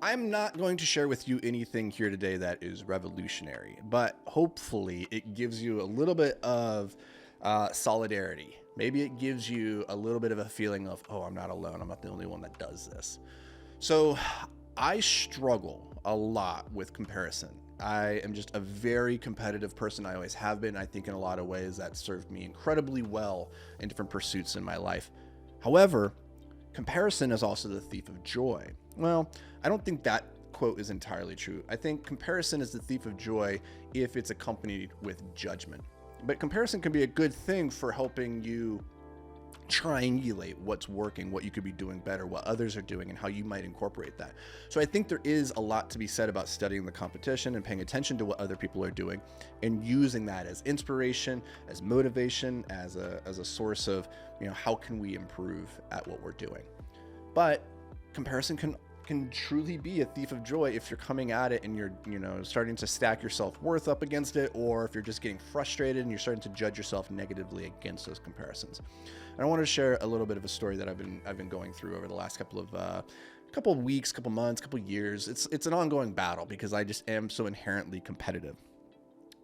I'm not going to share with you anything here today that is revolutionary, but hopefully it gives you a little bit of solidarity. Maybe it gives you a little bit of a feeling of, oh, I'm not alone. I'm not the only one that does this. So I struggle a lot with comparison. I am just a very competitive person. I always have been. I think in a lot of ways that served me incredibly well in different pursuits in my life. However, comparison is also the thief of joy. Well, I don't think that quote is entirely true. I think comparison is the thief of joy if it's accompanied with judgment. But comparison can be a good thing for helping you triangulate what's working, what you could be doing better, what others are doing, and how you might incorporate that. So I think there is a lot to be said about studying the competition and paying attention to what other people are doing and using that as inspiration, as motivation, as a source of, how can we improve at what we're doing. But comparison can truly be a thief of joy if you're coming at it and you're, starting to stack your self-worth up against it, or if you're just getting frustrated and you're starting to judge yourself negatively against those comparisons. And I want to share a little bit of a story that I've been going through over the last couple of weeks, couple months, couple years. It's an ongoing battle because I just am so inherently competitive.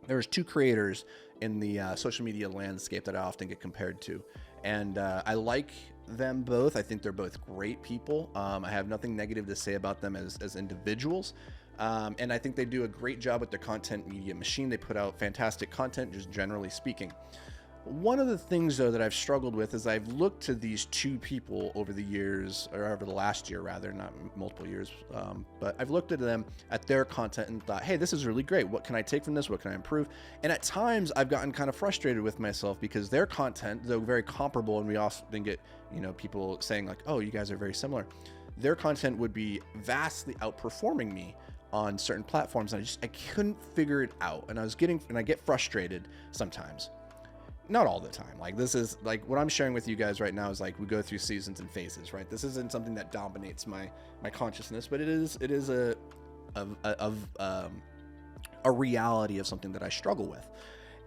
There's two creators in the social media landscape that I often get compared to, and I like them both. I think they're both great people. I have nothing negative to say about them as individuals. And I think they do a great job with their content media machine. They put out fantastic content, just generally speaking. One of the things, though, that I've struggled with is I've looked to these two people over the years, or over the last year, rather, not multiple years, but I've looked at them, at their content, and thought, hey, this is really great. What can I take from this? What can I improve? And at times, I've gotten kind of frustrated with myself because their content, though very comparable, and we often get, people saying like, oh, you guys are very similar. Their content would be vastly outperforming me on certain platforms, and I couldn't figure it out. And I get frustrated sometimes. Not all the time. Like, this is like what I'm sharing with you guys right now is like we go through seasons and phases, right? This isn't something that dominates my consciousness, but it is a reality of something that I struggle with.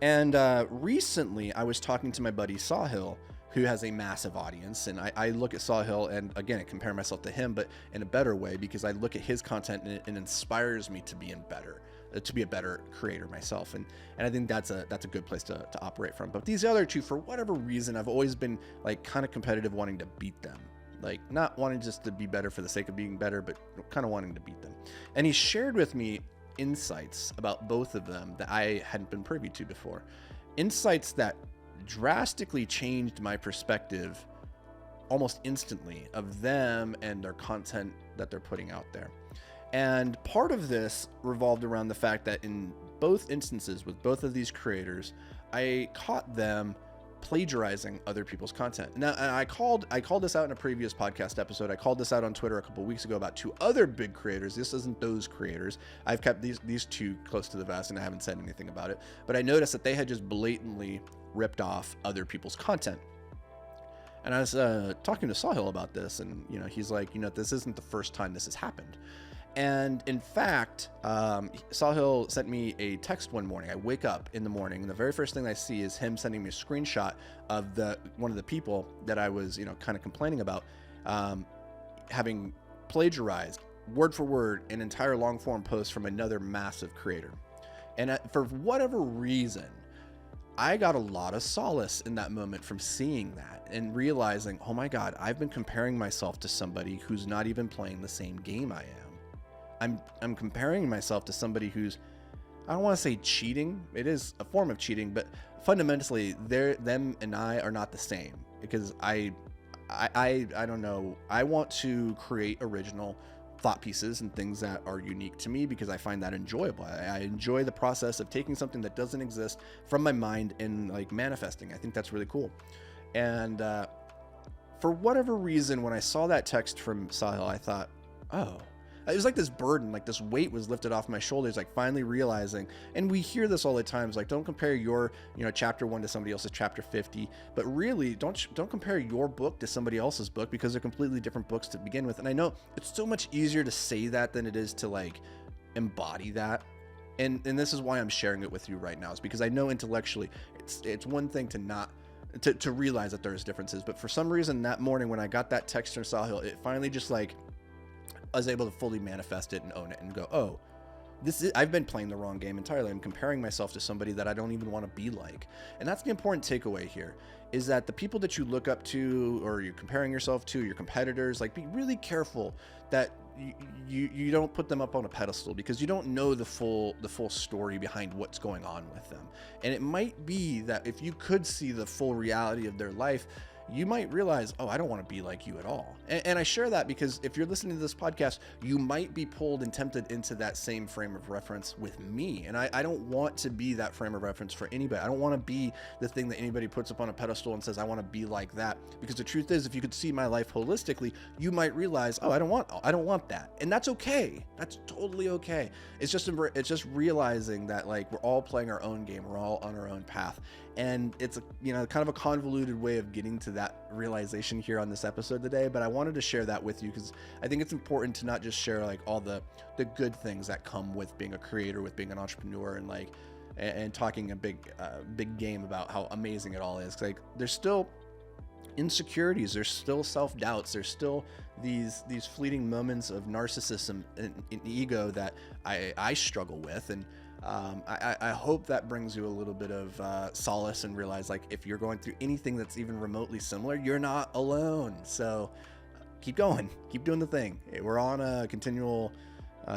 And recently I was talking to my buddy Sahil, who has a massive audience, and I look at Sahil, and again, I compare myself to him, but in a better way, because I look at his content and it inspires me to be a better creator myself, and I think that's a good place to operate from. But these other two, for whatever reason, I've always been like kind of competitive, wanting to beat them, like not wanting just to be better for the sake of being better, but kind of wanting to beat them. And he shared with me insights about both of them that I hadn't been privy to before, insights that drastically changed my perspective almost instantly of them and their content that they're putting out there. And part of this revolved around the fact that in both instances with both of these creators, I caught them plagiarizing other people's content. Now, and I called this out in a previous podcast episode. I called this out on Twitter a couple of weeks ago about two other big creators. This isn't those creators. I've kept these two close to the vest, and I haven't said anything about it. But I noticed that they had just blatantly ripped off other people's content. And I was talking to Sahil about this, and he's like, this isn't the first time this has happened. And in fact, Sahil sent me a text one morning. I wake up in the morning, and the very first thing I see is him sending me a screenshot of one of the people that I was, kind of complaining about, having plagiarized word for word an entire long form post from another massive creator. And for whatever reason, I got a lot of solace in that moment from seeing that and realizing, oh my God, I've been comparing myself to somebody who's not even playing the same game I am. I'm comparing myself to somebody who's, I don't want to say cheating. It is a form of cheating, but fundamentally them and I are not the same, because I don't know. I want to create original thought pieces and things that are unique to me because I find that enjoyable. I enjoy the process of taking something that doesn't exist from my mind and like manifesting. I think that's really cool. And for whatever reason, when I saw that text from Sahil, I thought, oh, it was like this burden, like this weight was lifted off my shoulders, like finally realizing, and we hear this all the time, like don't compare your, chapter 1 to somebody else's chapter 50, but really don't compare your book to somebody else's book, because they're completely different books to begin with. And I know it's so much easier to say that than it is to like embody that. And this is why I'm sharing it with you right now, is because I know intellectually it's one thing to realize that there's differences. But for some reason that morning when I got that text from Sahil, it finally just like was able to fully manifest it and own it and go, oh, I've been playing the wrong game entirely. I'm comparing myself to somebody that I don't even want to be like. And that's the important takeaway here, is that the people that you look up to or you're comparing yourself to, your competitors, like, be really careful that you don't put them up on a pedestal, because you don't know the full story behind what's going on with them. And it might be that if you could see the full reality of their life, you might realize, oh, I don't want to be like you at all. And I share that because if you're listening to this podcast, you might be pulled and tempted into that same frame of reference with me. And I don't want to be that frame of reference for anybody. I don't want to be the thing that anybody puts up on a pedestal and says, I want to be like that. Because the truth is, if you could see my life holistically, you might realize, oh, I don't want that. And that's okay. That's totally okay. It's just realizing that, like, we're all playing our own game. We're all on our own path. And it's kind of a convoluted way of getting to that realization here on this episode today, but I wanted to share that with you because I think it's important to not just share like all the good things that come with being a creator, with being an entrepreneur, and like and talking a big game about how amazing it all is. Like, there's still insecurities, there's still self-doubts, there's still these fleeting moments of narcissism and ego that I struggle with, and I hope that brings you a little bit of solace and realize, like, if you're going through anything that's even remotely similar, you're not alone. So keep going, keep doing the thing. We're on a continual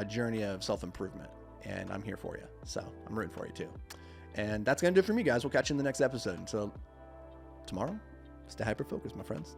journey of self-improvement, and I'm here for you. So I'm rooting for you too. And that's going to do it for me, guys. We'll catch you in the next episode. Until tomorrow, stay hyper-focused, my friends.